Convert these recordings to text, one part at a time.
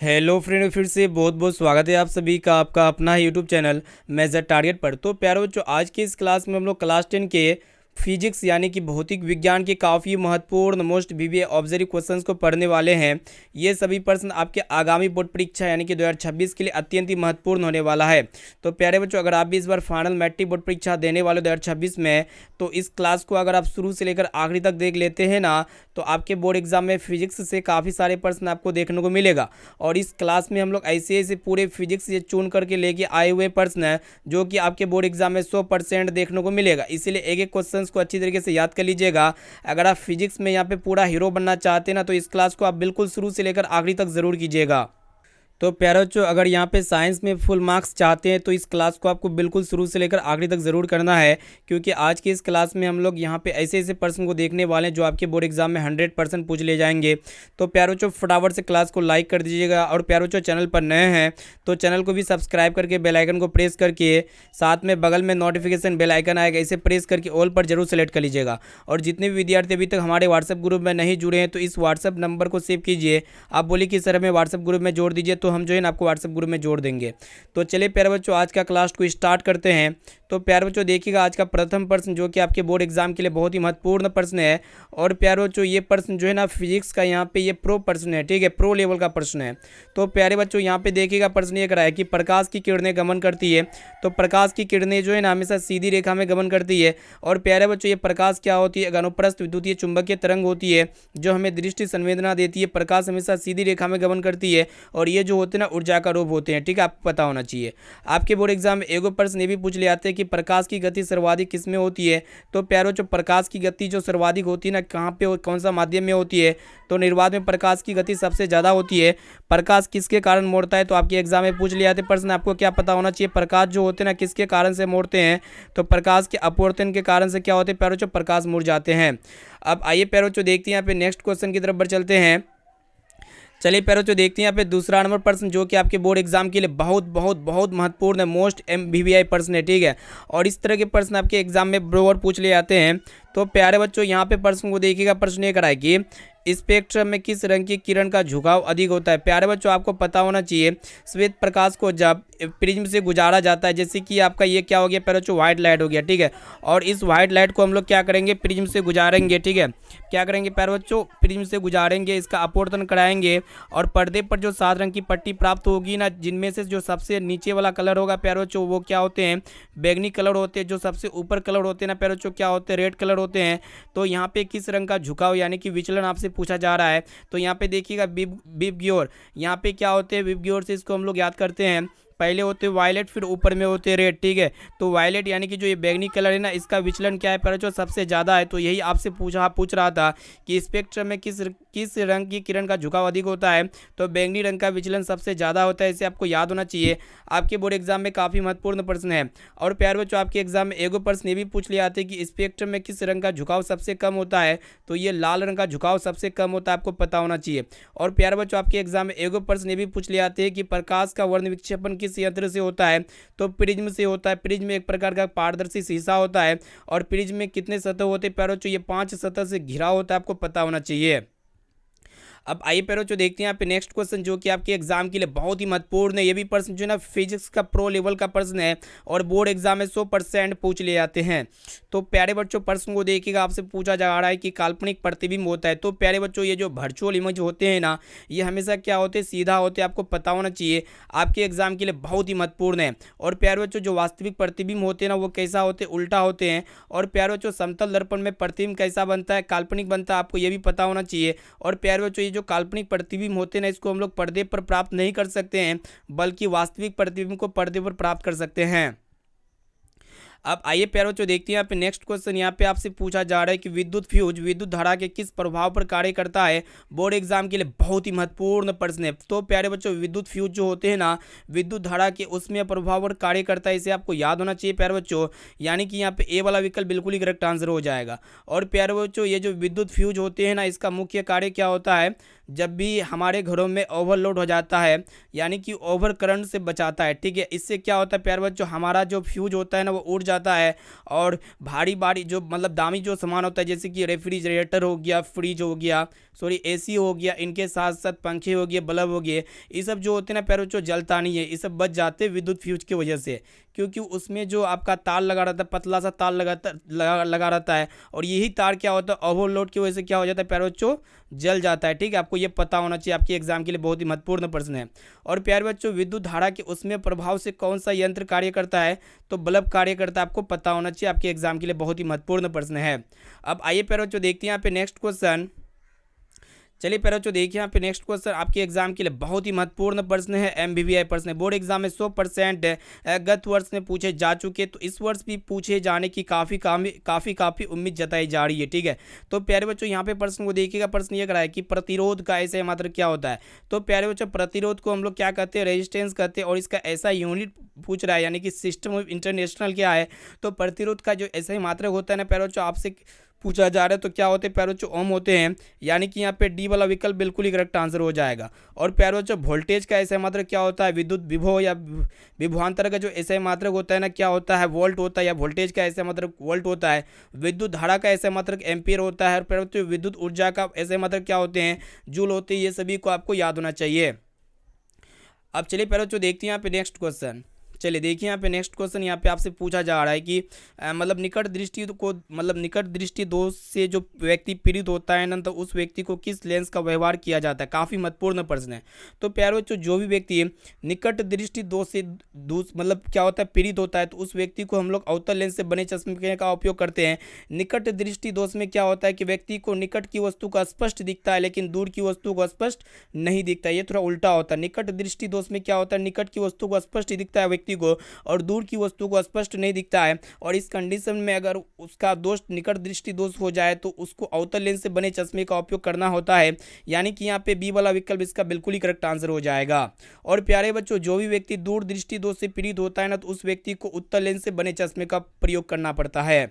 Hello friend, फिर से बहुत बहुत स्वागत है आप सभी का आपका अपना यूट्यूब चैनल मेजर टारगेट पर। तो प्यारे बच्चों, आज के इस क्लास में हम लोग क्लास 10 के फिजिक्स यानी कि भौतिक विज्ञान के काफ़ी महत्वपूर्ण मोस्ट वीवीआई ऑब्जर्व क्वेश्चंस को पढ़ने वाले हैं। ये सभी प्रश्न आपके आगामी बोर्ड परीक्षा यानी कि 2026 के लिए अत्यंत ही महत्वपूर्ण होने वाला है। तो प्यारे बच्चों, अगर आप भी इस बार फाइनल मैट्रिक बोर्ड परीक्षा देने वाले 2026 में, तो इस क्लास को अगर आप शुरू से लेकर आखिरी तक देख लेते हैं ना, तो आपके बोर्ड एग्जाम में फिजिक्स से काफ़ी सारे प्रश्न आपको देखने को मिलेगा। और इस क्लास में हम लोग ऐसे ऐसे पूरे फिजिक्स से चुन करके लेके आए हुए प्रश्न हैं जो कि आपके बोर्ड एग्जाम में 100% देखने को मिलेगा। इसीलिए एक एक क्वेश्चन को अच्छी तरीके से याद कर लीजिएगा। अगर आप फिजिक्स में यहाँ पे पूरा हीरो बनना चाहते हैं ना, तो इस क्लास को आप बिल्कुल शुरू से लेकर आखिरी तक ज़रूर कीजिएगा। तो प्यारे बच्चों, अगर यहाँ पे साइंस में फुल मार्क्स चाहते हैं तो इस क्लास को आपको बिल्कुल शुरू से लेकर आखिरी तक ज़रूर करना है, क्योंकि आज की इस क्लास में हम लोग यहाँ पे ऐसे ऐसे प्रश्न को देखने वाले हैं जो आपके बोर्ड एग्जाम में 100% पूछ ले जाएंगे। तो प्यारे बच्चों, फटाफट से क्लास को लाइक कर दीजिएगा। और प्यारे बच्चों, चैनल पर नए हैं तो चैनल को भी सब्सक्राइब करके बेल आइकन को प्रेस करके साथ में बगल में नोटिफिकेशन बेल आइकन आएगा, इसे प्रेस करके ऑल पर जरूर सेलेक्ट कर लीजिएगा। और जितने भी विद्यार्थी अभी तक हमारे व्हाट्सएप ग्रुप में नहीं जुड़े हैं तो इस व्हाट्सएप नंबर को सेव कीजिए। आप बोलिए कि सर हमें व्हाट्सएप ग्रुप में जोड़ दीजिए, तो हम जो है ना आपको व्हाट्सएप ग्रुप में जोड़ देंगे। तो चलिए प्यारे बच्चों, आज का क्लास को स्टार्ट करते हैं। तो प्यारे बच्चों, देखिएगा आज का प्रथम प्रश्न जो कि आपके बोर्ड एग्जाम के लिए बहुत ही महत्वपूर्ण प्रश्न है। और प्यारे बच्चों, ये प्रश्न जो है ना फिजिक्स का यहाँ पे ये प्रो प्रश्न है, ठीक है, प्रो लेवल का प्रश्न है। तो प्यारे बच्चों, यहाँ पे देखिएगा प्रश्न ये करा है कि प्रकाश की किरणें गमन करती है। तो प्रकाश की किरणें जो है ना हमेशा सीधी रेखा में गमन करती है। और प्यारे बच्चों, ये प्रकाश क्या होती है? अनुप्रस्थ विद्युतीय चुंबकीय तरंग होती है जो हमें दृष्टि संवेदना देती है। प्रकाश हमेशा सीधी रेखा में गमन करती है और ये जो होते हैं ना ऊर्जा का रूप होते हैं, ठीक है, आपको पता होना चाहिए। आपके बोर्ड एग्जाम में एगो प्रश्न ये भी पूछ ले आते हैं कि प्रकाश की गति सर्वाधिक किस में होती है। तो प्यारो, जो प्रकाश की गति जो सर्वाधिक होती है ना, कहाँ पे कौन सा माध्यम में होती है? तो निर्वात में प्रकाश की गति सबसे ज़्यादा होती है। प्रकाश किसके कारण मोड़ता है? तो आपके एग्जाम में पूछ लिया थे प्रश्न, आपको क्या पता होना चाहिए? प्रकाश जो होते हैं ना किसके कारण से मोड़ते हैं? तो प्रकाश के अपवर्तन के कारण से क्या होते हैं प्यारो, जो प्रकाश मुड़ जाते हैं। अब आइए प्यारो, जो देखते हैं यहाँ पे नेक्स्ट क्वेश्चन की तरफ बढ़ चलते हैं। चलिए प्यारो, जो देखते हैं यहाँ पे दूसरा नंबर प्रश्न जो कि आपके बोर्ड एग्जाम के लिए बहुत बहुत बहुत महत्वपूर्ण है, मोस्ट वीवीआई प्रश्न है, ठीक है। और इस तरह के प्रश्न आपके एग्जाम में बराबर पूछ ले जाते हैं। तो प्यारे बच्चों, यहाँ पे प्रश्न को देखिएगा। प्रश्न ये कराए कि स्पेक्ट्रम में किस रंग की किरण का झुकाव अधिक होता है। प्यारे बच्चों, आपको पता होना चाहिए श्वेत प्रकाश को जब प्रिज्म से गुजारा जाता है, जैसे कि आपका ये क्या हो गया प्यारे बच्चों, व्हाइट लाइट हो गया, ठीक है। और इस व्हाइट लाइट को हम लोग क्या करेंगे? प्रिज्म से गुजारेंगे, ठीक है। क्या करेंगे प्यारे बच्चों? प्रिज्म से गुजारेंगे, इसका अपवर्तन कराएंगे और पर्दे पर जो 7 रंग की पट्टी प्राप्त होगी ना, जिनमें से जो सबसे नीचे वाला कलर होगा प्यारे बच्चों वो क्या होते हैं? बैगनी कलर होते हैं। जो सबसे ऊपर कलर होते हैं ना प्यारे बच्चों, क्या होते हैं? रेड कलर होते हैं। तो यहाँ पे किस रंग का झुकाव यानी कि विचलन आपसे पूछा जा रहा है। तो यहाँ पे देखिएगा विबग्योर, यहाँ पे क्या होते हैं? विबग्योर से इसको हम लोग याद करते हैं, पहले होते हैं वायलेट, फिर ऊपर में होते हैं रेड, ठीक है। तो वायलेट यानी कि जो ये बैगनी कलर है ना, इसका विचलन क्या है प्यारे बच्चों? सबसे ज़्यादा है। तो यही आपसे पूछ रहा था कि स्पेक्ट्रम में किस रंग की किरण का झुकाव अधिक होता है। तो बैगनी रंग का विचलन सबसे ज़्यादा होता है, इसे आपको याद होना चाहिए। आपके बोर्ड एग्जाम में काफ़ी महत्वपूर्ण प्रश्न है। और प्यारे बच्चों, आपके एग्जाम में एगो प्रश्न ये भी पूछ लिया आते कि स्पेक्ट्रम में किस रंग का झुकाव सबसे कम होता है। तो ये लाल रंग का झुकाव सबसे कम होता है, आपको पता होना चाहिए। और प्यारे बच्चों, आपके एग्जाम में एगो प्रश्न ये भी पूछ लिया आते हैं कि प्रकाश का वर्ण विक्षेपण किस यंत्र से होता है। तो प्रिज्म से होता है। प्रिज्म एक प्रकार का पारदर्शी शीशा होता है। और प्रिज्म में कितने सतह होते हैं प्यारे बच्चों? ये 5 सतह से घिरा होता है, आपको पता होना चाहिए। अब आइए प्यारो, जो देखते हैं यहाँ पे नेक्स्ट क्वेश्चन जो कि आपके एग्जाम के लिए बहुत ही महत्वपूर्ण है। ये भी प्रश्न जो है ना फिजिक्स का प्रो लेवल का प्रश्न है और बोर्ड एग्जाम में 100% पूछ ले जाते हैं। तो प्यारे बच्चों, प्रश्न को देखिएगा, आपसे पूछा जा रहा है कि काल्पनिक प्रतिबिंब होता है। तो प्यारे बच्चों, ये जो वर्चुअल इमेज होते हैं ना, ये हमेशा क्या होते हैं? सीधा होते हैं, आपको पता होना चाहिए। आपके एग्जाम के लिए बहुत ही महत्वपूर्ण है। और प्यारे बच्चों, जो वास्तविक प्रतिबिंब होते हैं ना, वो कैसा होते हैं? उल्टा होते हैं। और प्यारे बच्चों, समतल दर्पण में प्रतिबिंब कैसा बनता है? काल्पनिक बनता है, आपको ये भी पता होना चाहिए। और प्यारे बच्चों, ये जो काल्पनिक प्रतिबिंब होते हैं ना, इसको हम लोग पर्दे पर प्राप्त नहीं कर सकते हैं, बल्कि वास्तविक प्रतिबिंब को पर्दे पर प्राप्त कर सकते हैं। अब आइए प्यारो, जो देखते हैं यहाँ पे नेक्स्ट क्वेश्चन, यहाँ पे आपसे पूछा जा रहा है कि विद्युत फ्यूज विद्युत धारा के किस प्रभाव पर कार्य करता है। बोर्ड एग्जाम के लिए बहुत ही महत्वपूर्ण प्रश्न है। तो प्यारे बच्चों, विद्युत फ्यूज जो होते हैं ना, विद्युत धारा के उसमें प्रभाव पर कार्य करता है, इसे आपको याद होना चाहिए प्यारे बच्चों। यानी कि यहाँ पे ए वाला विकल्प बिल्कुल ही करेक्ट आंसर हो जाएगा। और प्यारे बच्चों, ये जो विद्युत फ्यूज होते हैं ना, इसका मुख्य कार्य क्या होता है? जब भी हमारे घरों में ओवरलोड हो जाता है, यानी कि ओवर करंट से बचाता है, ठीक है। इससे क्या होता है प्यारे बच्चों? हमारा जो फ्यूज होता है ना, वो उड़ जाता है। और भारी भारी जो मतलब दामी जो सामान होता है, जैसे कि रेफ्रिजरेटर हो गया, फ्रिज हो गया, सॉरी एसी हो गया, इनके साथ साथ पंखे हो गए, बल्ब हो गए, ये सब जो होते हैं ना प्यारे बच्चों जलता नहीं है, ये सब बच जाते हैं विद्युत फ्यूज की वजह से, क्योंकि उसमें जो आपका तार लगा रहता है, पतला सा तार लगा रहता है, और यही तार क्या होता है ओवरलोड की वजह से क्या हो जाता है प्यारे बच्चों, जल जाता है। ठीक है, आपको ये पता होना चाहिए, आपके एग्जाम के लिए बहुत ही महत्वपूर्ण प्रश्न है। और प्यारे बच्चों विद्युत धारा के उसमें प्रभाव से कौन सा यंत्र कार्य करता है, तो बल्ब कार्य करता है, आपको पता होना चाहिए, आपके एग्जाम के लिए बहुत ही महत्वपूर्ण प्रश्न है। अब आइए प्यारे बच्चों देखते हैं यहाँ पे नेक्स्ट क्वेश्चन। चलिए प्यारे बच्चों देखिए यहाँ पे नेक्स्ट क्वेश्चन आपके एग्जाम के लिए बहुत ही महत्वपूर्ण प्रश्न है, एमबीबीआई प्रश्न है, बोर्ड एग्जाम में 100% गत वर्ष में पूछे जा चुके, तो इस वर्ष भी पूछे जाने की काफ़ी उम्मीद जताई जा रही है। ठीक है, तो प्यारे बच्चों यहाँ पे प्रश्न को देखिएगा, प्रश्न ये करा है कि प्रतिरोध का ऐसा मात्र क्या होता है, तो प्यारे बच्चों प्रतिरोध को हम लोग क्या कहते हैं, रेजिस्टेंस कहते हैं, और इसका ऐसा यूनिट पूछ रहा है यानी कि सिस्टम ऑफ इंटरनेशनल क्या है, तो प्रतिरोध का जो ऐसा ही मात्रक होता है ना प्यारे बच्चों आपसे पूछा जा रहा है, तो क्या होते हैं प्यारे बच्चों ओम होते हैं, यानी कि यहाँ पे डी वाला विकल्प बिल्कुल ही करेक्ट आंसर हो जाएगा। और प्यारे बच्चों वोल्टेज का ऐसा मात्रक क्या होता है, विद्युत विभव या विभवांतर का जो ऐसा मात्रक होता है ना क्या होता है, वोल्ट होता है, या वोल्टेज का ऐसा मात्रक वोल्ट होता है, विद्युत धारा का ऐसा मात्रक एम्पियर होता है, और प्यारे बच्चों विद्युत ऊर्जा का ऐसे मात्रक क्या होते हैं, जूल होते हैं, ये सभी को आपको याद होना चाहिए। अब चलिए प्यारे बच्चों देखते हैं यहाँ पे नेक्स्ट क्वेश्चन। चलिए देखिए यहाँ पे नेक्स्ट क्वेश्चन यहाँ पे आपसे पूछा जा रहा है कि मतलब निकट दृष्टि दोष से जो व्यक्ति पीड़ित होता है ना, तो उस व्यक्ति को किस लेंस का व्यवहार किया जाता है, काफ़ी महत्वपूर्ण प्रश्न है। तो प्यारे बच्चों जो भी व्यक्ति निकट दृष्टि दोष से मतलब क्या होता है पीड़ित होता है, तो उस व्यक्ति को हम लोग अवतल लेंस से बने चश्मे का उपयोग करते हैं। निकट दृष्टि दोष में क्या होता है कि व्यक्ति को निकट की वस्तु का स्पष्ट दिखता है, लेकिन दूर की वस्तु को स्पष्ट नहीं दिखता है, ये थोड़ा उल्टा होता है। निकट दृष्टि दोष में क्या होता है, निकट की वस्तु को स्पष्ट दिखता है को, और दूर की वस्तु को स्पष्ट नहीं दिखता है, और इस कंडीशन में अगर उसका दोष निकट दृष्टि दोष हो जाए तो उसको अवतल लेंस से बने चश्मे का उपयोग करना होता है, यानी कि यहाँ पे बी वाला विकल्प इसका बिल्कुल ही करेक्ट आंसर हो जाएगा। और प्यारे बच्चों जो भी व्यक्ति दूर दृष्टि दोष से पीड़ित होता है ना, तो उस व्यक्ति को उत्तल लेंस से बने चश्मे का प्रयोग करना पड़ता है।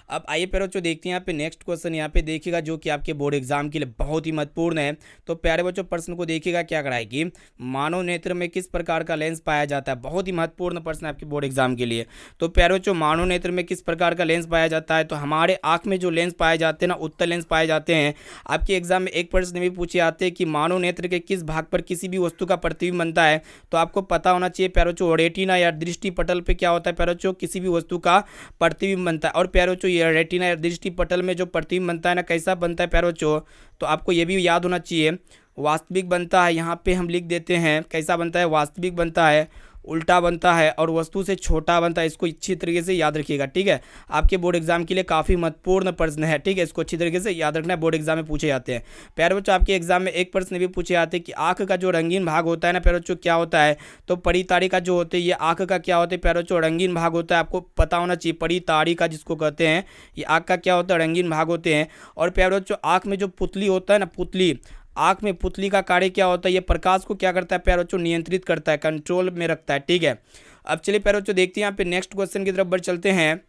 अब आइए प्यारे बच्चों देखते हैं यहाँ पे नेक्स्ट क्वेश्चन, यहाँ पे देखिएगा जो कि आपके बोर्ड एग्जाम के लिए बहुत ही महत्वपूर्ण है। तो प्यारे बच्चों प्रश्न को देखिएगा क्या कराएगी, मानव नेत्र में किस प्रकार का लेंस पाया जाता है, बहुत ही महत्वपूर्ण प्रश्न है आपके बोर्ड एग्जाम के लिए। तो प्यारे बच्चों मानव नेत्र में किस प्रकार का लेंस पाया जाता है, तो हमारे आँख में जो लेंस पाए जाते हैं ना उत्तल लेंस पाए जाते हैं। आपके एग्जाम में एक प्रश्न भी पूछे जाते हैं कि मानव नेत्र के किस भाग पर किसी भी वस्तु का प्रतिबिंब बनता है, तो आपको पता होना चाहिए प्यारे बच्चों रेटिना या दृष्टि पटल पे क्या होता है प्यारे बच्चों, किसी भी वस्तु का प्रतिबिंब बनता है। और प्यारे बच्चों ये रेटिना या दृष्टि पटल में जो प्रतिबिंब बनता है ना कैसा बनता है प्यारे बच्चों, तो आपको ये भी याद होना चाहिए वास्तविक बनता है, यहाँ पे हम लिख देते हैं कैसा बनता है, वास्तविक बनता है, उल्टा बनता है, और वस्तु से छोटा बनता है। इसको अच्छी तरीके से याद रखिएगा। ठीक है, आपके बोर्ड एग्जाम के लिए काफ़ी महत्वपूर्ण प्रश्न है। ठीक है, इसको अच्छी तरीके से याद रखना है, बोर्ड एग्जाम में पूछे जाते हैं। प्यारे बच्चों आपके एग्जाम में एक प्रश्न भी पूछे जाते हैं कि आँख का जो रंगीन भाग होता है ना प्यारे बच्चों क्या होता है, तो पड़ी ताड़ी का जो होते हैं ये आँख का क्या होता है प्यारे बच्चों, रंगीन भाग होता है। आपको पता होना चाहिए पड़ी ताड़ी का जिसको कहते हैं, ये आँख का क्या होता है, रंगीन भाग होते हैं। और प्यारे बच्चों आँख में जो पुतली होता है ना, पुतली, आँख में पुतली का कार्य क्या होता है, ये प्रकाश को क्या करता है प्यारे बच्चों, नियंत्रित करता है, कंट्रोल में रखता है। ठीक है, अब चलिए प्यारे बच्चों देखते हैं यहाँ पे नेक्स्ट क्वेश्चन की तरफ बढ़ चलते हैं।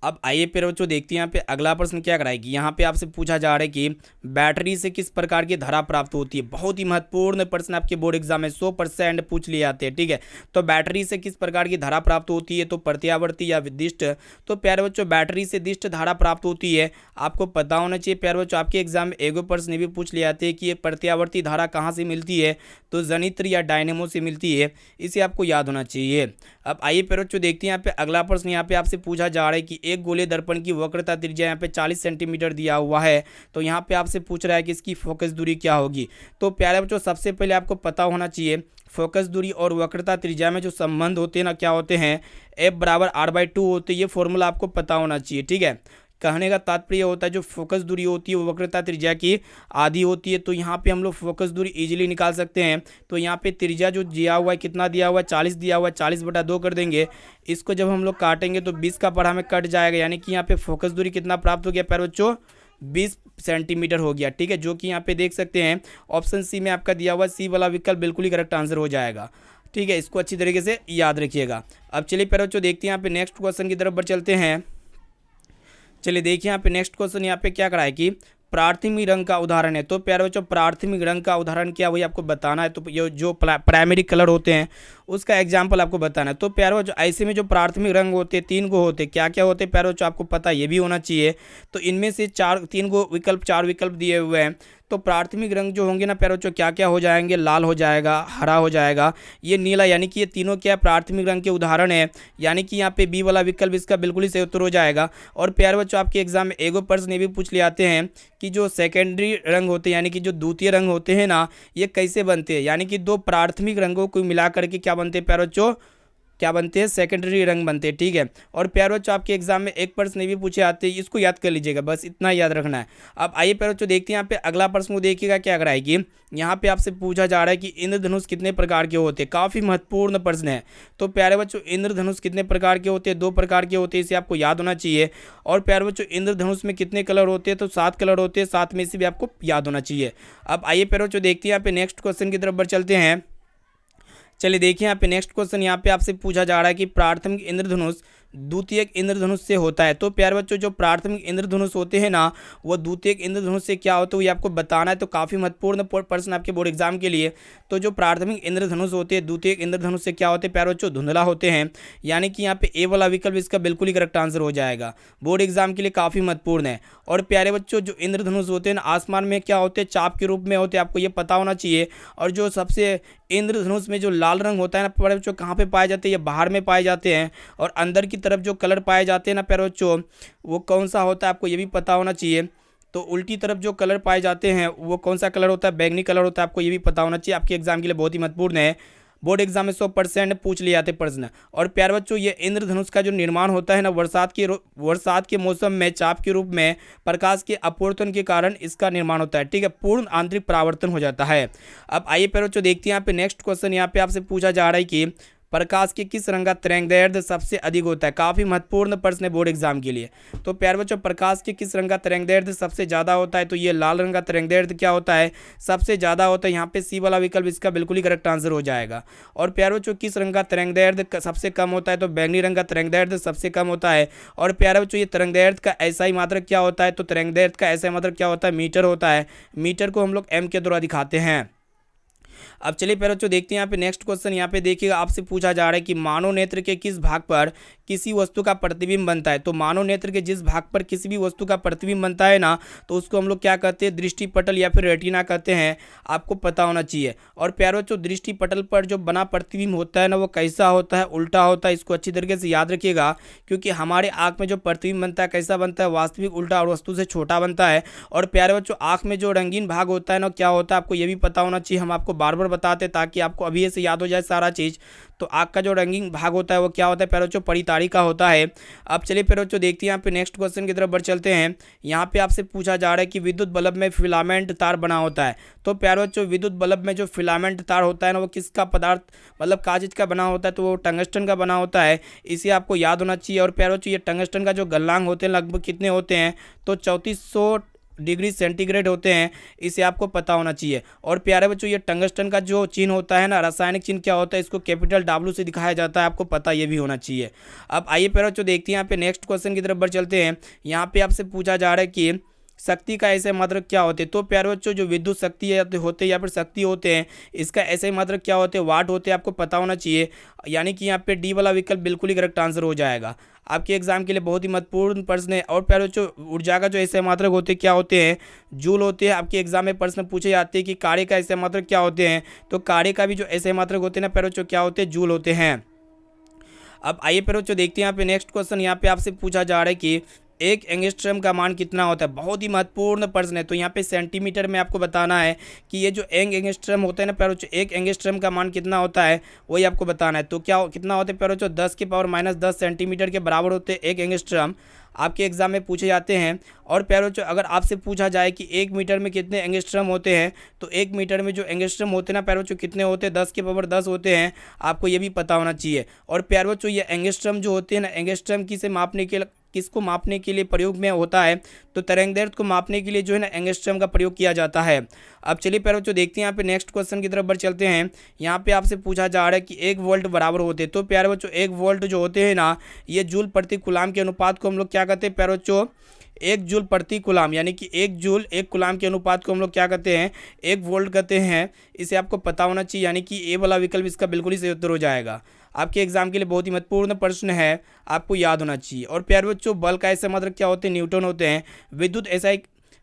अब आइए प्यारे बच्चों देखते हैं यहाँ पे अगला प्रश्न क्या कराएगी। यहाँ पे आपसे पूछा जा रहा है कि बैटरी से किस प्रकार की धारा प्राप्त होती है, बहुत ही महत्वपूर्ण प्रश्न आपके बोर्ड एग्जाम में 100% पूछ लिए जाते हैं। ठीक है, तो बैटरी से किस प्रकार की धारा प्राप्त होती है, तो प्रत्यावर्ती या विदिष्ट। तो प्यारे बच्चों बैटरी से दिष्ट धारा प्राप्त होती है, आपको पता होना चाहिए प्यारे बच्चों आपके एग्जाम में एगो प्रश्न भी पूछ लिए जाते हैं कि ये प्रत्यावर्ती धारा कहाँ से मिलती है, तो जनित्र या डायनेमो से मिलती है, इसे आपको याद होना चाहिए। अब आइए प्यारे बच्चों देखते हैं यहाँ पे अगला प्रश्न। यहाँ पे आपसे पूछा जा रहा है कि एक गोले दर्पण की वक्रता त्रिज्या यहाँ पे 40 सेंटीमीटर दिया हुआ है, तो यहाँ पे आपसे पूछ रहा है कि इसकी फोकस दूरी क्या होगी। तो प्यारे बच्चों सबसे पहले आपको पता होना चाहिए फोकस दूरी और वक्रता त्रिज्या में जो संबंध होते हैं ना क्या होते हैं, F = r/2 होते हैं, ये फॉर्मूला आपको पता होना चाहिए। ठीक है, कहने का तात्पर्य होता है जो फोकस दूरी होती है वो वक्रता त्रिज्या की आधी होती है। तो यहाँ पे हम लोग फोकस दूरी इजीली निकाल सकते हैं। तो यहाँ पे त्रिज्या जो दिया हुआ है कितना दिया हुआ है, 40 दिया हुआ है, 40/2 कर देंगे। इसको जब हम लोग काटेंगे तो 20 का पढ़ा में कट जाएगा, यानी कि यहाँ पे फोकस दूरी कितना प्राप्त हो गया प्यारे बच्चों, 20 सेंटीमीटर हो गया। ठीक है, जो कि यहाँ पे देख सकते हैं ऑप्शन सी में आपका दिया हुआ सी वाला विकल्प बिल्कुल ही करेक्ट आंसर हो जाएगा। ठीक है, इसको अच्छी तरीके से याद रखिएगा। अब चलिए प्यारे बच्चों देखते हैं यहाँ पे नेक्स्ट क्वेश्चन की तरफ बढ़ चलते हैं। चलिए देखिए यहाँ पे नेक्स्ट क्वेश्चन यहाँ पे क्या कराए कि प्राथमिक रंग का उदाहरण है। तो प्यारे बच्चों प्राथमिक रंग का उदाहरण क्या वही आपको बताना है। तो ये जो प्राइमरी कलर होते हैं उसका एग्जाम्पल आपको बताना है। तो प्यारे बच्चों ऐसे में जो प्राथमिक रंग होते हैं 3 गो होते हैं, क्या क्या होते हैं प्यारे बच्चों आपको पता ये भी होना चाहिए। तो इनमें से 3 गो विकल्प 4 विकल्प दिए हुए हैं। तो प्राथमिक रंग जो होंगे ना प्यारे बच्चों क्या क्या हो जाएंगे, लाल हो जाएगा, हरा हो जाएगा, ये नीला, यानी कि ये तीनों क्या प्राथमिक रंग के उदाहरण है। यानी कि यहाँ पे बी वाला विकल्प इसका बिल्कुल ही सही उत्तर हो जाएगा। और प्यारे बच्चों आपके एग्जाम में एगो प्रश्न ये भी पूछ ले आते हैं कि जो सेकेंडरी रंग होते हैं यानी कि जो द्वितीय रंग होते हैं ना, ये कैसे बनते हैं। यानी कि 2 प्राथमिक रंगों को मिला करके क्या बनते हैं प्यारे बच्चों, क्या बनते हैं, सेकेंडरी रंग बनते हैं। ठीक है। और प्यारे बच्चों आपके एग्जाम में एक प्रश्न भी पूछे आते हैं, इसको याद कर लीजिएगा, बस इतना याद रखना है। अब आइए प्यारे बच्चों देखते हैं यहाँ पे अगला प्रश्न को देखिएगा क्या कर कि यहाँ पे आपसे पूछा जा रहा है कि इंद्रधनुष कितने प्रकार के होते हैं। काफ़ी महत्वपूर्ण प्रश्न है। तो प्यारे बच्चों इंद्रधनुष कितने प्रकार के होते हैं, 2 प्रकार के होते हैं, इसे आपको याद होना चाहिए। और प्यारे बच्चों इंद्रधनुष में कितने कलर होते हैं, तो 7 कलर होते हैं, 7 में से भी आपको याद होना चाहिए। अब आइए प्यारे बच्चों देखते हैं यहाँ पे नेक्स्ट क्वेश्चन की तरफ बढ़ चलते हैं। चलिए देखिए यहाँ पे नेक्स्ट क्वेश्चन यहाँ पे आपसे पूछा जा रहा है कि प्राथमिक इंद्रधनुष द्वितीयक इंद्रधनुष से होता है। तो प्यारे बच्चों जो प्राथमिक इंद्रधनुष होते हैं ना, वो द्वितीयक इंद्रधनुष से क्या होता है ये आपको बताना है। तो काफ़ी महत्वपूर्ण प्रश्न आपके बोर्ड एग्जाम के लिए। तो जो प्राथमिक इंद्रधनुष होते हैं द्वितीयक इंद्रधनुष से क्या होते हैं प्यारे बच्चों, धुंधला होते हैं। यानी कि यहाँ पे ए वाला विकल्प इसका बिल्कुल ही करेक्ट आंसर हो जाएगा। बोर्ड एग्जाम के लिए काफ़ी महत्वपूर्ण है। और प्यारे बच्चों जो इंद्रधनुष होते हैं ना, आसमान में क्या होते हैं, चाप के रूप में होते हैं, आपको ये पता होना चाहिए। और जो सबसे इंद्रधनुष में जो लाल रंग होता है ना प्यारे बच्चों, कहाँ पे पाए जाते हैं, ये बाहर में पाए जाते हैं। और अंदर की तरफ जो कलर पाए जाते हैं ना प्यारे बच्चों, वो कौन सा होता है आपको ये भी पता होना चाहिए। तो उल्टी तरफ जो कलर पाए जाते हैं वो कौन सा कलर होता है, बैंगनी कलर होता है, आपको ये भी पता होना चाहिए। आपके एग्जाम के लिए बहुत ही महत्वपूर्ण है। बोर्ड एग्जाम में 100% पूछ लिए जाते प्रश्न। और प्यारे बच्चों ये इंद्रधनुष का जो निर्माण होता है ना, बरसात के मौसम में चाप के रूप में प्रकाश के अपवर्तन के कारण इसका निर्माण होता है। ठीक है, पूर्ण आंतरिक परावर्तन हो जाता है। अब आइए प्यारे बच्चों देखते हैं यहाँ पे नेक्स्ट क्वेश्चन। यहाँ पे आपसे पूछा जा रहा है कि प्रकाश के किस रंग का तरंगदैर्ध्य सबसे अधिक होता है। काफ़ी महत्वपूर्ण प्रश्न है बोर्ड एग्जाम के लिए। तो प्यारे बच्चों प्रकाश के किस रंग का तरंगदैर्ध्य सबसे ज़्यादा होता है, तो ये लाल रंग का तरंगदैर्ध्य क्या होता है, सबसे ज़्यादा होता है। यहाँ पे सी वाला विकल्प इसका बिल्कुल ही करेक्ट आंसर हो जाएगा। और प्यारे बच्चों किस रंग का तरंगदैर्ध्य सबसे कम होता है, तो बैंगनी रंग का तरंगदैर्ध्य सबसे कम होता है। और प्यारे बच्चों ये तरंगदैर्ध्य का ऐसा ही मात्रक क्या होता है, तो तरंगदैर्ध्य का ऐसा मात्रक क्या होता है, मीटर होता है। मीटर को हम लोग एम के द्वारा दिखाते हैं। अब चलिए प्यारे बच्चों देखते हैं यहाँ पे नेक्स्ट क्वेश्चन। यहाँ पे देखिएगा आपसे पूछा जा रहा है कि मानव नेत्र के किस भाग पर किसी वस्तु का प्रतिबिंब बनता है। तो मानव नेत्र के जिस भाग पर किसी भी वस्तु का प्रतिबिंब बनता है ना, तो उसको हम लोग क्या कहते हैं, दृष्टिपटल या फिर रेटिना कहते हैं। आपको पता होना चाहिए। और प्यारे बच्चों दृष्टिपटल पर जो बना प्रतिबिंब होता है ना, वो कैसा होता है, उल्टा होता है। इसको अच्छी तरीके से याद रखिएगा, क्योंकि हमारे आँख में जो प्रतिबिंब बनता है कैसा बनता है, वास्तविक उल्टा और वस्तु से छोटा बनता है। और प्यारे बच्चों आँख में जो रंगीन भाग होता है ना, क्या होता है आपको ये भी पता होना चाहिए। हम आपको बार बार बताते हैं ताकि आपको अभी से याद हो जाए सारा चीज़। तो आँख का जो रंगीन भाग होता है वो क्या होता है प्यारे बच्चों, परिताड़ी का होता है। अब चलिए प्यारे बच्चों देखते हैं यहाँ पे नेक्स्ट क्वेश्चन की तरफ बढ़ चलते हैं। यहाँ पे आपसे पूछा जा रहा है कि विद्युत बल्ब में फिलामेंट तार बना होता है। तो प्यारे बच्चों विद्युत बल्ब में जो फिलामेंट तार होता है ना, वो किसका पदार्थ मतलब कागज का बना होता है, तो वो टंगस्टन का बना होता है। इसे आपको याद होना चाहिए। और प्यारे बच्चों ये टंगस्टन का जो गलनांक होते हैं लगभग कितने होते हैं, तो 3400 डिग्री सेंटीग्रेड होते हैं। इसे आपको पता होना चाहिए। और प्यारे बच्चों ये टंगस्टन का जो चिन्ह होता है ना, रासायनिक चिन्ह क्या होता है, इसको कैपिटल W से दिखाया जाता है। आपको पता ये भी होना चाहिए। अब आइए प्यारे बच्चों देखते हैं यहाँ पे नेक्स्ट क्वेश्चन की तरफ बढ़ चलते हैं। यहाँ पे आपसे पूछा जा रहा है कि शक्ति का ऐसे मात्रक क्या होते हैं। तो प्यारे बच्चों जो विद्युत शक्ति होते हैं या फिर शक्ति होते हैं, इसका ऐसे मात्रक क्या होते हैं, वाट होते हैं। आपको पता होना चाहिए। यानी कि यहाँ पे डी वाला विकल्प बिल्कुल ही करेक्ट आंसर हो जाएगा। आपके एग्जाम के लिए बहुत ही महत्वपूर्ण प्रश्न है। और प्यारे बच्चों ऊर्जा का जो ऐसे मात्रक होते हैं क्या होते हैं, जूल होते हैं। आपके एग्जाम में प्रश्न पूछे जाते हैं कि कार्य का ऐसे मात्रक क्या होते हैं। तो कार्य का भी जो ऐसे मात्रक होते हैं ना प्यारे बच्चों, क्या होते हैं, जूल होते हैं। अब आइए प्यारे बच्चों देखते हैं यहाँ पे नेक्स्ट क्वेश्चन। यहाँ पे आपसे पूछा जा रहा है कि एक एंगस्ट्रम का मान कितना होता है। बहुत ही महत्वपूर्ण प्रश्न है। तो यहाँ पे सेंटीमीटर में आपको बताना है कि ये जो एंगस्ट्रम होता है ना प्यारे बच्चों, एक एंगस्ट्रम का मान कितना होता है वही आपको बताना है। तो क्या कितना होता है प्यारे बच्चों, 10⁻⁻10 सेंटीमीटर के बराबर होते हैं एक एंगस्ट्रम। आपके एग्जाम में पूछे जाते हैं। और प्यारे बच्चों अगर आपसे पूछा जाए कि 1 मीटर में कितने एंगस्ट्रम होते हैं, तो 1 मीटर में जो एंगस्ट्रम होते हैं ना प्यारे बच्चों कितने होते हैं, 10⁻10 होते हैं। आपको ये भी पता होना चाहिए। और प्यारे बच्चों ये एंगस्ट्रम जो होते हैं ना, एंगस्ट्रम किसको मापने के लिए प्रयोग में होता है, तो तरंगदैर्ध्य को मापने के लिए जो है ना एंगस्ट्रम का प्रयोग किया जाता है। अब चलिए प्यारे बच्चों देखते हैं यहाँ पे नेक्स्ट क्वेश्चन की तरफ बढ़ चलते हैं। यहाँ पे आपसे पूछा जा रहा है कि 1 वोल्ट बराबर होते हैं। तो प्यारे बच्चों 1 वोल्ट जो होते हैं ना, ये जूल प्रति कूलाम के अनुपात को हम लोग क्या कहते हैं प्यारे बच्चों, 1 जूल प्रति कूलाम, यानी कि 1 जूल 1 कूलाम के अनुपात को हम लोग क्या कहते हैं, 1 वोल्ट कहते हैं। इसे आपको पता होना चाहिए, यानी कि ए वाला विकल्प इसका बिल्कुल ही सही उत्तर हो जाएगा। आपके एग्जाम के लिए बहुत ही महत्वपूर्ण प्रश्न है, आपको याद होना चाहिए। और प्यारे बच्चों, बल का ऐसे मात्रक क्या होते हैं, न्यूटन होते हैं।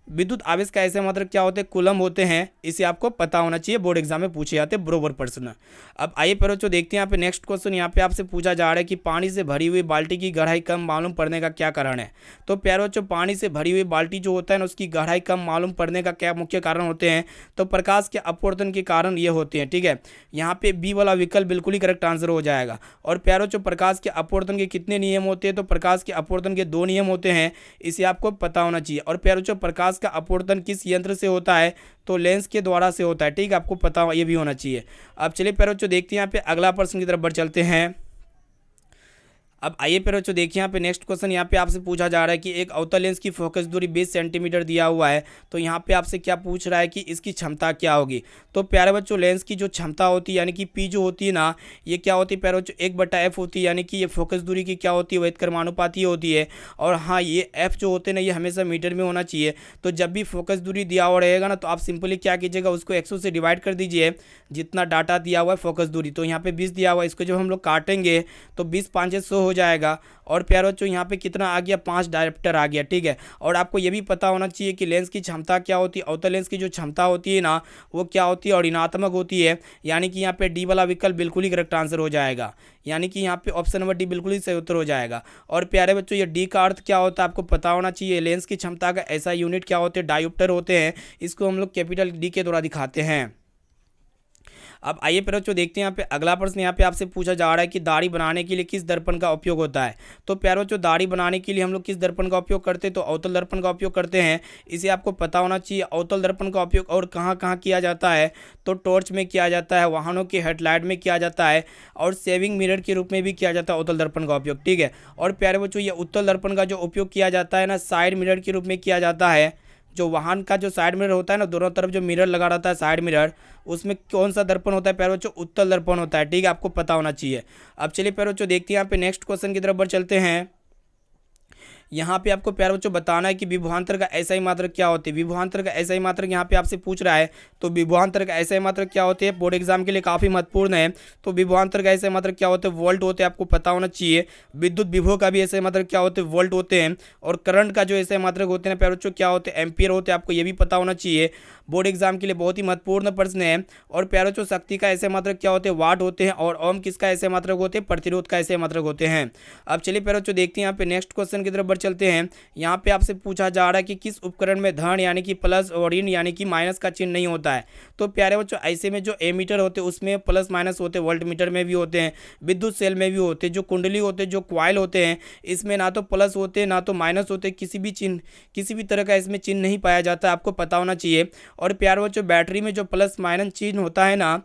विद्युत आवेश का ऐसे मात्रक क्या होते हैं, कूलम होते हैं। इसे आपको पता होना चाहिए, बोर्ड एग्जाम में पूछे जाते हैं बरोबर प्रश्न। अब आइए प्यारे बच्चों देखते हैं यहाँ पे नेक्स्ट क्वेश्चन। यहाँ पे आपसे पूछा जा रहा है कि पानी से भरी हुई बाल्टी की गहराई कम मालूम पड़ने का क्या कारण है। तो प्यारे बच्चों, पानी से भरी हुई बाल्टी जो होता है ना, उसकी गहराई कम मालूम पड़ने का क्या मुख्य कारण होते हैं। तो प्रकाश के अपवर्तन के कारण ये होते हैं। ठीक है, यहाँ पे बी वाला विकल्प बिल्कुल ही करेक्ट आंसर हो जाएगा। और प्यारे बच्चों, प्रकाश के अपवर्तन के कितने नियम होते हैं। तो प्रकाश के अपवर्तन के 2 नियम होते हैं, इसे आपको पता होना चाहिए। और प्यारे बच्चों, प्रकाश का अपवर्तन किस यंत्र से होता है, तो लेंस के द्वारा से होता है। ठीक है, आपको पता ये भी होना चाहिए। अब चलिए प्यारे बच्चों देखते हैं यहाँ पे अगला प्रश्न की तरफ बढ़ चलते हैं। अब आइए प्यारे बच्चों देखिए यहाँ पे नेक्स्ट क्वेश्चन। यहाँ पे आपसे पूछा जा रहा है कि एक अवतल लेंस की फोकस दूरी 20 सेंटीमीटर दिया हुआ है। तो यहाँ पे आपसे क्या पूछ रहा है कि इसकी क्षमता क्या होगी। तो प्यारे बच्चों, लेंस की जो क्षमता होती है, यानी कि पी जो होती है ना, ये क्या होती है प्यारे बच्चों, 1/f होती है। यानी कि ये फोकस दूरी की क्या होती है, व्युत्क्रमानुपाती होती है। और हाँ, ये f जो होते हैं ना, ये हमेशा मीटर में होना चाहिए। तो जब भी फोकस दूरी दिया हुआ रहेगा ना, तो आप सिंपली क्या कीजिएगा, उसको 100 से डिवाइड कर दीजिए, जितना डाटा दिया हुआ है फोकस दूरी। तो यहाँ पे 20 दिया हुआ है, इसको जब हम लोग काटेंगे तो 20 5 100 हो जाएगा। और प्यारे बच्चों, यहाँ पे कितना आ गया, 5 डायरेक्टर आ गया। ठीक है, और आपको ये भी पता होना चाहिए कि लेंस की क्षमता क्या होती है। अवतल लेंस की जो क्षमता होती है ना, वो क्या होती है, और ऋणात्मक होती है। यानी कि यहाँ पे डी वाला विकल्प बिल्कुल ही करेक्ट आंसर हो जाएगा। यानी कि यहाँ पे ऑप्शन नंबर डी बिल्कुल ही सही उत्तर हो जाएगा। और प्यारे बच्चों, ये डी का अर्थ क्या होता है, आपको पता होना चाहिए। लेंस की क्षमता का ऐसा यूनिट क्या होते हैं, डायोप्टर होते हैं। इसको हम लोग कैपिटल डी के द्वारा दिखाते हैं। अब आइए प्यारे बच्चों देखते हैं यहाँ पे अगला प्रश्न। यहाँ पे आपसे पूछा जा रहा है कि दाढ़ी बनाने के लिए किस दर्पण का उपयोग होता है। तो प्यारे बच्चों, दाढ़ी बनाने के लिए हम लोग किस दर्पण का उपयोग करते हैं, तो अवतल दर्पण का उपयोग करते हैं। इसे आपको पता होना चाहिए। अवतल दर्पण का उपयोग और कहाँ कहाँ किया जाता है, तो टॉर्च में किया जाता है, वाहनों के हेडलाइट में किया जाता है, और सेविंग मिरर के रूप में भी किया जाता है अवतल दर्पण का उपयोग। ठीक है, और प्यारे बच्चों, ये उत्तल दर्पण का जो उपयोग किया जाता है ना, साइड मिरर के रूप में किया जाता है। जो वाहन का जो साइड मिरर होता है ना, दोनों तरफ जो मिरर लगा रहता है साइड मिरर, उसमें कौन सा दर्पण होता है प्यारे बच्चों, उत्तल दर्पण होता है। ठीक है, आपको पता होना चाहिए। अब चलिए प्यारे बच्चों देखते हैं यहाँ पे नेक्स्ट क्वेश्चन की तरफ बढ़ चलते हैं। यहाँ पे आपको प्यारे बच्चों बताना है कि विभवांतर का ऐसा ही मात्रक क्या होती है। विभवांतर का ऐसा ही मात्रक यहाँ पे आपसे पूछ रहा है। तो विभवांतर का ऐसा ही मात्रक क्या होते हैं, बोर्ड एग्जाम के लिए काफ़ी महत्वपूर्ण है। तो विभवांतर का ऐसा मात्रक क्या होते हैं, वोल्ट होते हैं, आपको पता होना चाहिए। विद्युत विभव का भी ऐसे मात्रक क्या होते हैं, वोल्ट होते हैं। और करंट का जो ऐसे मात्रक होते हैं प्यारे बच्चों, क्या होते हैं, एम्पियर होते हैं। आपको ये भी पता होना चाहिए, बोर्ड एग्जाम के लिए बहुत ही महत्वपूर्ण प्रश्न है। और प्यारे बच्चों, शक्ति का ऐसे मात्रक क्या होते हैं, वाट होते हैं। और ओम किसका ऐसे मात्रक होते हैं, प्रतिरोध का ऐसे मात्रक होते हैं। अब चलिए प्यारे बच्चों देखते हैं यहाँ पे नेक्स्ट क्वेश्चन की तरफ बढ़ चलते हैं। यहाँ पे आपसे पूछा जा रहा है कि किस उपकरण में धन यानी कि प्लस और ऋण यानी कि माइनस का चिन्ह नहीं होता है। तो प्यारे बच्चों, ऐसे में जो एमीटर होते हैं उसमें प्लस माइनस होते हैं, वोल्ट मीटर में भी होते हैं, विद्युत सेल में भी होते हैं, जो कुंडली होते हैं, जो क्वाइल होते हैं, इसमें ना तो प्लस होते हैं ना तो माइनस होते हैं। किसी भी तरह का इसमें चिन्ह नहीं पाया जाता है, आपको पता होना चाहिए। और प्यारे बच्चों, बैटरी में जो प्लस माइनस चिन्ह होता है ना,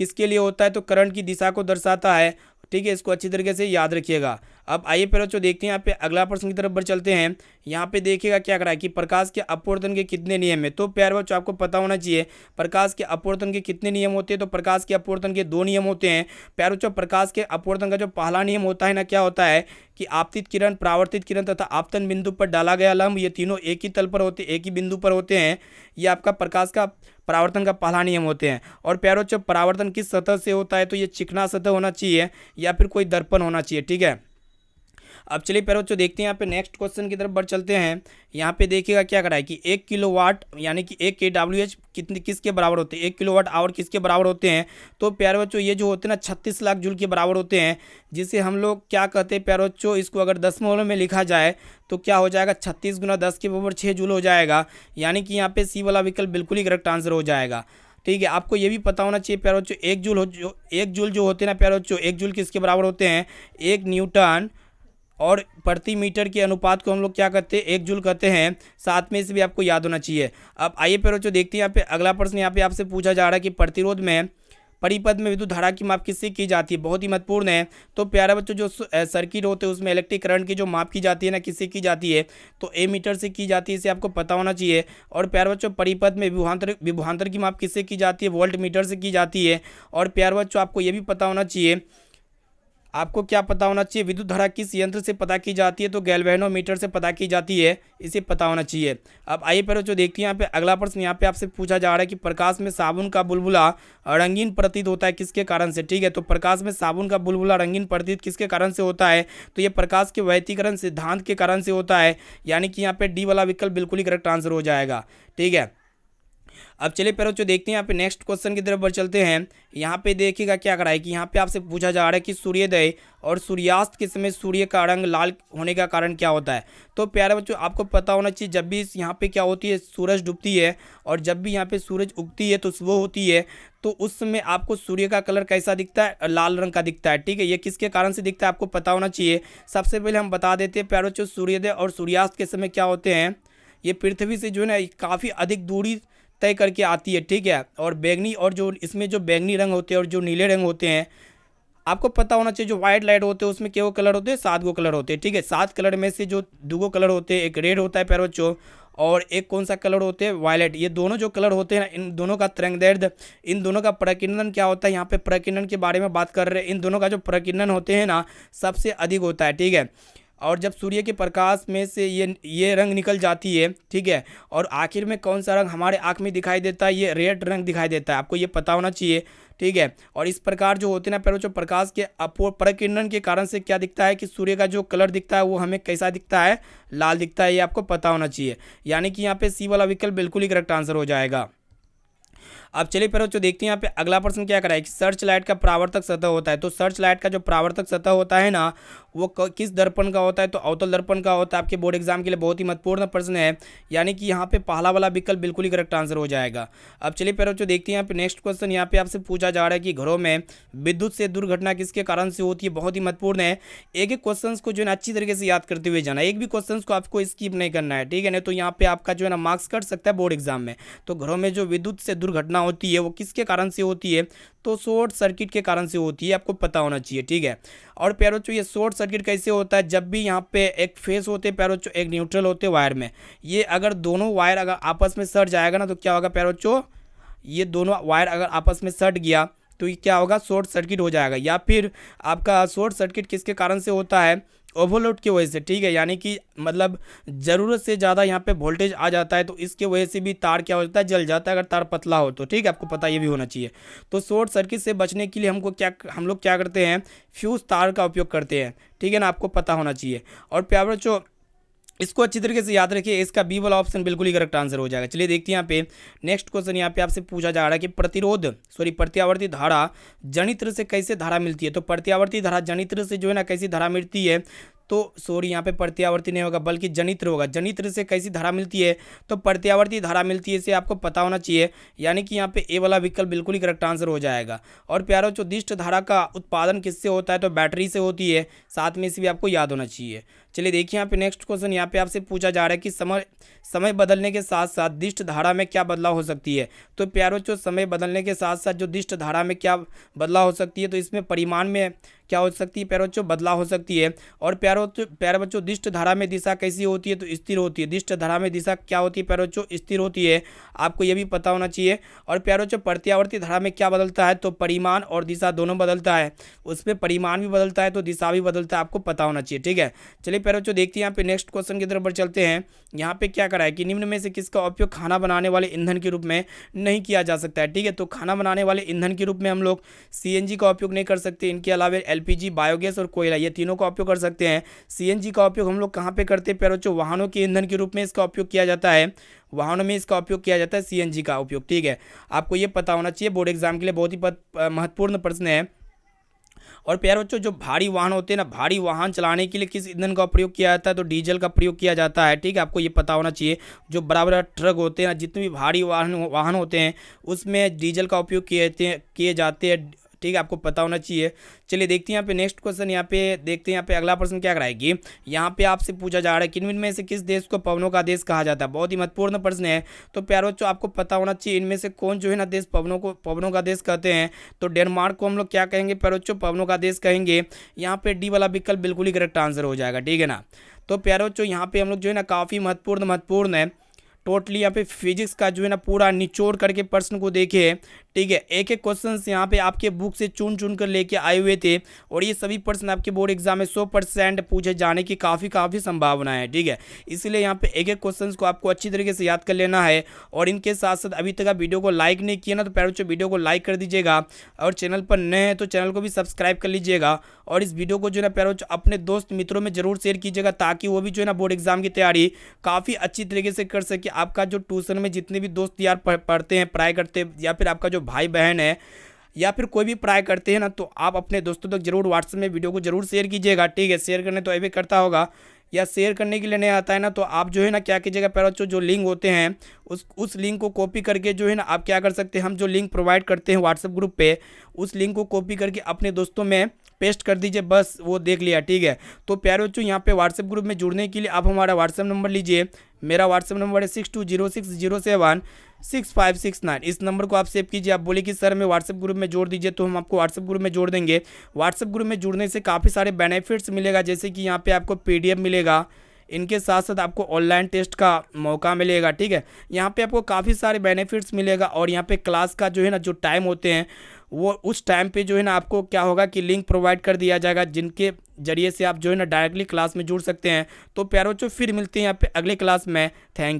किसके लिए होता है, तो करंट की दिशा को दर्शाता है। ठीक है, इसको अच्छी तरीके से याद रखिएगा। अब आइए प्यारे बच्चों देखते हैं यहाँ पे अगला प्रश्न की तरफ बढ़ चलते हैं। यहाँ पे देखिएगा क्या करा है कि प्रकाश के अपवर्तन के कितने नियम है। तो प्यारे बच्चों, आपको पता होना चाहिए प्रकाश के अपवर्तन के कितने नियम होते हैं। तो प्रकाश के अपवर्तन के 2 नियम होते हैं। प्यारे बच्चों, प्रकाश के अपवर्तन का जो पहला नियम होता है ना, क्या होता है कि आपतित किरण, परावर्तित किरण तथा आपतन बिंदु पर डाला गया लंब, ये तीनों एक ही तल पर होते, एक ही बिंदु पर होते हैं। ये आपका प्रकाश का परावर्तन का पहला नियम होते हैं। और प्यारे बच्चों, परावर्तन किस सतह से होता है, तो ये चिकना सतह होना चाहिए या फिर कोई दर्पण होना चाहिए। ठीक है, अब चलिए प्यारे बच्चों देखते हैं यहाँ पे नेक्स्ट क्वेश्चन की तरफ बढ़ चलते हैं। यहाँ पे देखिएगा क्या करा है कि 1 किलोवाट यानी कि 1 kWh किसके बराबर होते हैं, 1 किलोवाट आवर किसके बराबर होते हैं। तो प्यारे बच्चों, ये जो होते हैं ना 36 लाख जूल के बराबर होते हैं, जिसे हम लोग क्या कहते हैं प्यारे बच्चों, इसको अगर दशमलव में लिखा जाए तो क्या हो जाएगा, 36 × 10⁻6 जूल हो जाएगा। यानी कि यहाँ पे सी वाला विकल्प बिल्कुल ही करेक्ट आंसर हो जाएगा। ठीक है, आपको ये भी पता होना चाहिए प्यारे बच्चों, 1 जूल जो होते हैं ना प्यारे बच्चों, 1 जूल किसके बराबर होते हैं, 1 न्यूटन। और प्रति मीटर के अनुपात को हम लोग क्या कहते हैं, 1 जूल कहते हैं। साथ में इसे भी आपको याद होना चाहिए। अब आइए प्यारे बच्चों देखते हैं यहाँ पे अगला प्रश्न। यहाँ पे आपसे पूछा जा रहा है कि प्रतिरोध में परिपथ में विद्युत धारा की माप किससे की जाती है, बहुत ही महत्वपूर्ण है। तो प्यारे बच्चों, जो सर्किट होते हैं उसमें इलेक्ट्रिक करंट की जो माप की जाती है ना, किससे की जाती है, तो एमीटर से की जाती है, इसे आपको पता होना चाहिए। और प्यारे बच्चों, परिपथ में विभवांतर की माप किससे की जाती है, वोल्ट मीटर से की जाती है। और प्यारे बच्चों, आपको ये भी पता होना चाहिए आपको क्या पता होना चाहिए, विद्युत धारा किस यंत्र से पता की जाती है, तो गैल्वेनोमीटर से पता की जाती है, इसे पता होना चाहिए। अब आइए पर जो देखिए यहाँ पे अगला प्रश्न यहाँ पे आपसे पूछा जा रहा है कि प्रकाश में साबुन का बुलबुला रंगीन प्रतीत होता है किसके कारण से। ठीक है, तो प्रकाश में साबुन का बुलबुला रंगीन प्रतीत किसके कारण से होता है, तो ये प्रकाश के व्यतिकरण सिद्धांत के कारण से होता है, यानी कि यहाँ पे डी वाला विकल्प बिल्कुल ही करेक्ट आंसर हो जाएगा। ठीक है, अब चलिए पैरों जो देखते हैं यहाँ पे नेक्स्ट क्वेश्चन की तरफ बढ़ चलते हैं। यहाँ पे देखिएगा क्या करा है कि यहाँ पे आपसे पूछा जा रहा है कि सूर्योदय और सूर्यास्त के समय सूर्य का रंग लाल होने का कारण क्या होता है। तो प्यारे बच्चों आपको पता होना चाहिए, जब भी यहाँ पे क्या होती है, सूरज डूबती है और जब भी यहाँ पे सूरज उगती है तो सुबह होती है, तो उस समय आपको सूर्य का कलर कैसा दिखता है, लाल रंग का दिखता है। ठीक है, ये किसके कारण से दिखता है आपको पता होना चाहिए। सबसे पहले हम बता देते हैं प्यारे बच्चों, सूर्योदय और सूर्यास्त के समय क्या होते हैं, ये पृथ्वी से जो है ना काफ़ी अधिक दूरी तय करके आती है। ठीक है, और बैंगनी और जो इसमें जो बैंगनी रंग होते हैं और जो नीले रंग होते हैं, आपको पता होना चाहिए जो वाइट लाइट होते हैं उसमें क्या कलर होते हैं, 7 गो कलर होते हैं। ठीक है, 7 कलर में से जो 2 गो कलर होते हैं, एक रेड होता है प्यारे बच्चों और एक कौन सा कलर होते हैं, वायलेट। ये दोनों जो कलर होते हैं ना, इन दोनों का तरंगदैर्ध्य, इन दोनों का प्रकीर्णन क्या होता है, यहाँ पे प्रकीर्णन के बारे में बात कर रहे हैं। इन दोनों का जो प्रकीर्णन होते हैं ना सबसे अधिक होता है। ठीक है, और जब सूर्य के प्रकाश में से ये रंग निकल जाती है, ठीक है, और आखिर में कौन सा रंग हमारे आँख में दिखाई देता है, ये रेड रंग दिखाई देता है, आपको ये पता होना चाहिए। ठीक है, और इस प्रकार जो होते हैं ना प्यारे बच्चों, प्रकाश के प्रकीर्णन के कारण से क्या दिखता है कि सूर्य का जो कलर दिखता है वो हमें कैसा दिखता है, लाल दिखता है, ये आपको पता होना चाहिए। यानी कि यहाँ पे सी वाला विकल्प बिल्कुल ही करेक्ट आंसर हो जाएगा। अब चलिए फिर बच्चों देखते हैं यहाँ पे अगला प्रश्न क्या कराए कि सर्च लाइट का परावर्तक सतह होता है। तो सर्च लाइट का जो परावर्तक सतह होता है ना वो किस दर्पण का होता है, तो अवतल दर्पण का होता है। आपके बोर्ड एग्जाम के लिए बहुत ही महत्वपूर्ण प्रश्न है, यानी कि यहाँ पे पहला वाला विकल्प बिल्कुल ही करेक्ट आंसर हो जाएगा। अब चलिए फिर बच्चों देखते हैं यहाँ पे नेक्स्ट क्वेश्चन, यहाँ पे आपसे पूछा जा रहा है कि घरों में विद्युत से दुर्घटना किसके कारण से होती है। बहुत ही महत्वपूर्ण है, एक एक क्वेश्चन को जो है ना अच्छी तरीके से याद करते हुए जाना, एक भी क्वेश्चन को आपको स्किप नहीं करना है। ठीक है, नहीं तो यहाँ पे आपका जो है ना मार्क्स कट सकता है बोर्ड एग्जाम में। तो घरों में जो विद्युत से दुर्घटना होती है वो किसके कारण से होती है, तो शॉर्ट सर्किट के कारण से होती है, आपको पता होना चाहिए। ठीक है, और प्यारे बच्चों ये शॉर्ट सर्किट कैसे होता है, जब भी यहाँ पे एक फेस होते हैं प्यारे बच्चों, एक न्यूट्रल होते हैं वायर में, ये अगर दोनों वायर अगर आपस में सट जाएगा ना तो क्या होगा प्यारे बच्चों, ये दोनों वायर अगर आपस में सट गया तो ये क्या होगा, शॉर्ट सर्किट हो जाएगा। या फिर आपका शॉर्ट सर्किट किसके कारण से होता है, ओवरलोड की वजह से। ठीक है, यानी कि मतलब ज़रूरत से ज़्यादा यहाँ पे वोल्टेज आ जाता है तो इसके वजह से भी तार क्या हो जाता है, जल जाता है, अगर तार पतला हो तो। ठीक है, आपको पता ये भी होना चाहिए। तो शॉर्ट सर्किट से बचने के लिए हम लोग क्या करते हैं, फ्यूज़ तार का उपयोग करते हैं। ठीक है ना, आपको पता होना चाहिए। और प्यारे बच्चों इसको अच्छी तरीके से याद रखिए, इसका बी वाला ऑप्शन बिल्कुल ही करेक्ट आंसर हो जाएगा। चलिए देखते हैं यहाँ पे नेक्स्ट क्वेश्चन, यहाँ पे आपसे पूछा जा रहा है कि प्रत्यावर्ती धारा जनित्र से कैसे धारा मिलती है। तो प्रत्यावर्ती धारा जनित्र से जो है ना कैसी धारा मिलती है, तो सॉरी यहाँ पे प्रत्यावर्ती नहीं होगा बल्कि जनित्र होगा। जनित्र से कैसी धारा मिलती है, तो प्रत्यावर्ती धारा मिलती है, इसे आपको पता होना चाहिए। यानी कि यहाँ पे ए वाला विकल्प बिल्कुल ही करेक्ट आंसर हो जाएगा। और प्यारो जो दिष्ट धारा का उत्पादन किससे होता है, तो बैटरी से होती है, साथ में इसे भी आपको याद होना चाहिए। चलिए देखिए यहाँ पे नेक्स्ट क्वेश्चन, यहाँ पे आपसे पूछा जा रहा है कि समय बदलने के साथ साथ दिष्ट धारा में क्या बदलाव हो सकती है। तो प्यारो जो समय बदलने के साथ साथ जो दिष्ट धारा में क्या बदलाव हो सकती है, तो इसमें परिमाण में क्या हो सकती है प्यारे बच्चों, बदलाव हो सकती है। और प्यारे बच्चों दिष्ट धारा में दिशा कैसी होती है, तो स्थिर होती है। दिष्ट धारा में दिशा क्या होती है प्यारे बच्चों, स्थिर होती है, आपको ये भी पता होना चाहिए। और प्यारे बच्चों प्रत्यावर्ती धारा में क्या बदलता है, तो परिमाण और दिशा दोनों बदलता है, उसमें परिमाण भी बदलता है तो दिशा भी बदलता है, आपको पता होना चाहिए। ठीक है, चलिए प्यारे बच्चों देखते हैं यहाँ पे नेक्स्ट क्वेश्चन की तरफ बढ़ चलते हैं। यहाँ पे क्या करा है कि निम्न में से किसका उपयोग खाना बनाने वाले ईंधन के रूप में नहीं किया जा सकता है। ठीक है, तो खाना बनाने वाले ईंधन के रूप में हम लोग सीएनजी का उपयोग नहीं कर सकते, इनके अलावा एलपीजी, बायोगैस और कोयला, ये तीनों का उपयोग कर सकते हैं। सीएनजी का उपयोग हम लोग कहाँ पे करते हैं प्यारे बच्चों, वाहनों के ईंधन के रूप में इसका उपयोग किया जाता है, वाहनों में इसका उपयोग किया जाता है सीएनजी का उपयोग। ठीक है, आपको ये पता होना चाहिए, बोर्ड एग्जाम के लिए बहुत ही महत्वपूर्ण प्रश्न है। और प्यारे बच्चों जो भारी वाहन होते हैं ना, भारी वाहन चलाने के लिए किस ईंधन का प्रयोग किया जाता है, तो डीजल का प्रयोग किया जाता है। ठीक है, आपको ये पता होना चाहिए। जो बड़ा बड़ा ट्रक होते हैं ना, जितने भी भारी वाहन होते हैं उसमें डीजल का उपयोग किए जाते हैं। ठीक है, आपको पता होना चाहिए। चलिए देखते हैं यहाँ पे नेक्स्ट क्वेश्चन, यहाँ पे देखते हैं यहाँ पे अगला प्रश्न क्या कराएगी। यहाँ पे आपसे पूछा जा रहा है कि इनमें में से किस देश को पवनों का देश कहा जाता है। बहुत ही महत्वपूर्ण प्रश्न है। तो प्यारे बच्चों आपको पता होना चाहिए इनमें से कौन जो है ना देश पवनों का देश कहते हैं। तो डेनमार्क को हम लोग क्या कहेंगे प्यारे बच्चों, पवनों का देश कहेंगे। यहाँ पे डी वाला विकल्प बिल्कुल ही करेक्ट आंसर हो जाएगा। ठीक है ना, तो प्यारे बच्चों यहाँ पे हम लोग जो है ना काफ़ी महत्वपूर्ण है, टोटली यहाँ पे फिजिक्स का जो है ना पूरा निचोड़ करके प्रश्न को देखे। ठीक है। एक एक क्वेश्चन यहाँ पे आपके बुक से चुन चुन कर लेके आए हुए थे और ये सभी प्रश्न आपके बोर्ड एग्जाम में 100% पूछे जाने की काफ़ी संभावना है, ठीक है। इसलिए यहाँ पे एक एक क्वेश्चन को आपको अच्छी तरीके से याद कर लेना है। और इनके साथ साथ अभी तक आप वीडियो को लाइक नहीं किया ना, तो प्यारे बच्चों वीडियो को लाइक कर दीजिएगा और चैनल पर नए हैं तो चैनल को भी सब्सक्राइब कर लीजिएगा। और इस वीडियो को जो है ना प्यारे बच्चों अपने दोस्त मित्रों में जरूर शेयर कीजिएगा, ताकि वो भी जो है ना बोर्ड एग्जाम की तैयारी काफ़ी अच्छी तरीके से कर सके। आपका जो ट्यूशन में जितने भी दोस्त यार पढ़ते हैं, पढ़ाई करते हैं, या फिर आपका जो भाई बहन है या फिर कोई भी पढ़ाई करते हैं ना, तो आप अपने दोस्तों तक जरूर व्हाट्सएप में वीडियो को जरूर शेयर कीजिएगा, ठीक है। शेयर करने तो अभी करता होगा, या शेयर करने के लिए नहीं आता है ना, तो आप जो है ना क्या कीजिएगा प्यारे बच्चों, जो लिंक होते हैं उस लिंक को कॉपी करके जो है ना आप क्या कर सकते हैं, हम जो लिंक प्रोवाइड करते हैं व्हाट्सएप ग्रुप पे, उस लिंक को कॉपी करके अपने दोस्तों में पेस्ट कर दीजिए, बस वो देख लिया, ठीक है। तो प्यारे बच्चों यहाँ पे व्हाट्सएप ग्रुप में जुड़ने के लिए आप हमारा व्हाट्सएप नंबर लीजिए। मेरा व्हाट्सएप नंबर है 6206076569। इस नंबर को आप सेव कीजिए। आप बोले कि सर मैं व्हाट्सएप ग्रुप में जोड़ दीजिए, तो हम आपको व्हाट्सएप ग्रुप में जोड़ देंगे। व्हाट्सएप ग्रुप में जुड़ने से काफ़ी सारे बेनिफिट्स मिलेगा, जैसे कि यहाँ पे आपको PDF मिलेगा, इनके साथ साथ आपको ऑनलाइन टेस्ट का मौका मिलेगा, ठीक है। यहाँ पे आपको काफ़ी सारे बेनिफिट्स मिलेगा। और यहाँ पे क्लास का जो है ना जो टाइम होते हैं, वो उस टाइम पे जो है ना आपको क्या होगा कि लिंक प्रोवाइड कर दिया जाएगा, जिनके जरिए से आप जो है ना डायरेक्टली क्लास में जुड़ सकते हैं। तो प्यारे बच्चों फिर मिलते हैं यहाँ पे अगले क्लास में। Thank you.